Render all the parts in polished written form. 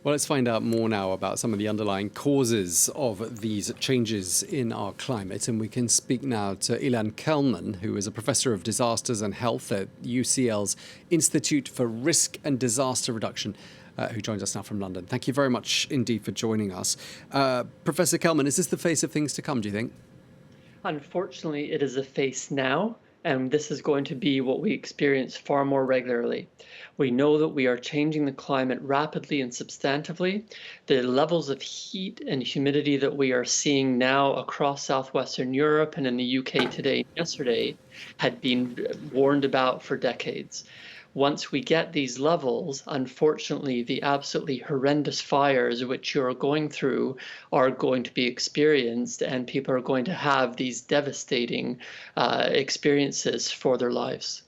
Well, let's find out more now about some of the underlying causes of these changes in our climate. And we can speak now to Ilan Kelman, who is a professor of disasters and health at UCL's Institute for Risk and Disaster Reduction, who joins us now from London. Thank you very much indeed for joining us. Professor Kelman, is this the face of things to come, do you think? Unfortunately, it is a face now, and this is going to be what we experience far more regularly. We know that we are changing the climate rapidly and substantively. The levels of heat and humidity that we are seeing now across southwestern Europe and in the UK today and yesterday had been warned about for decades. Once we get these levels, unfortunately, the absolutely horrendous fires which you're going through are going to be experienced, and people are going to have these devastating experiences for their lives.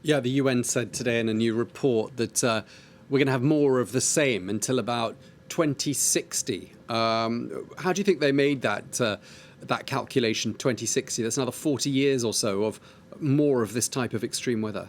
Yeah, the UN said today in a new report that we're going to have more of the same until about 2060. How do you think they made that calculation, 2060? That's another 40 years or so of more of this type of extreme weather.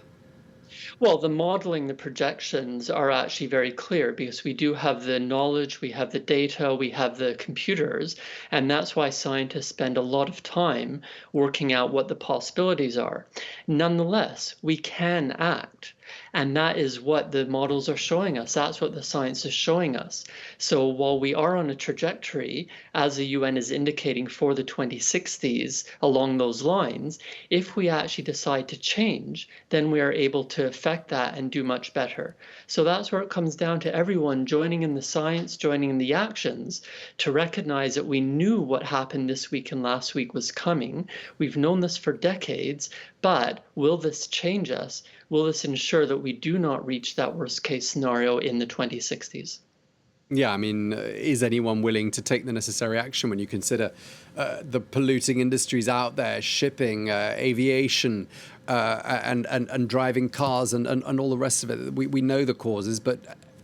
Well, the modeling, the projections are actually very clear because we do have the knowledge, we have the data, we have the computers, and that's why scientists spend a lot of time working out what the possibilities are. Nonetheless, we can act. And that is what the models are showing us. That's what the science is showing us. So while we are on a trajectory, as the UN is indicating for the 2060s along those lines, if we actually decide to change, then we are able to affect that and do much better. So that's where it comes down to everyone joining in the science, joining in the actions, to recognize that we knew what happened this week and last week was coming. We've known this for decades, but will this change us? Will this ensure that we do not reach that worst case scenario in the 2060s? Yeah, I mean, is anyone willing to take the necessary action when you consider the polluting industries out there, shipping, aviation, and driving cars and all the rest of it? We know the causes, but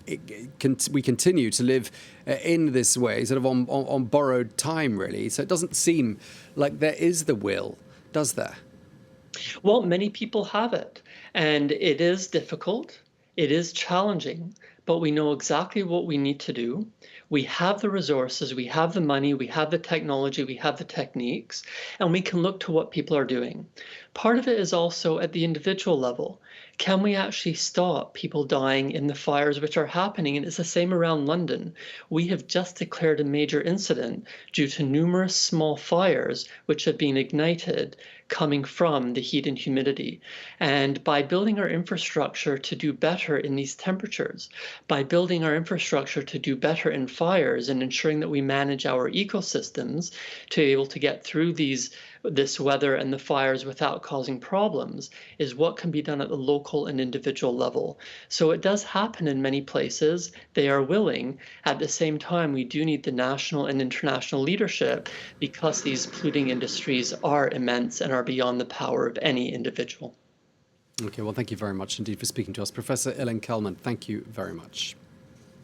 we continue to live in this way, sort of on borrowed time, really. So it doesn't seem like there is the will, does there? Well, many people have it, and it is difficult, it is challenging, but we know exactly what we need to do. We have the resources, we have the money, we have the technology, we have the techniques, and we can look to what people are doing. Part of it is also at the individual level. Can we actually stop people dying in the fires which are happening? And it's the same around London. We have just declared a major incident due to numerous small fires which have been ignited coming from the heat and humidity. And by building our infrastructure to do better in these temperatures, by building our infrastructure to do better in fires and ensuring that we manage our ecosystems to be able to get through this weather and the fires without causing problems is what can be done at the local and individual level. So it does happen in many places. They are willing. At the same time, we do need the national and international leadership because these polluting industries are immense and are beyond the power of any individual. Okay, well, thank you very much indeed for speaking to us. Professor Ilan Kelman, thank you very much.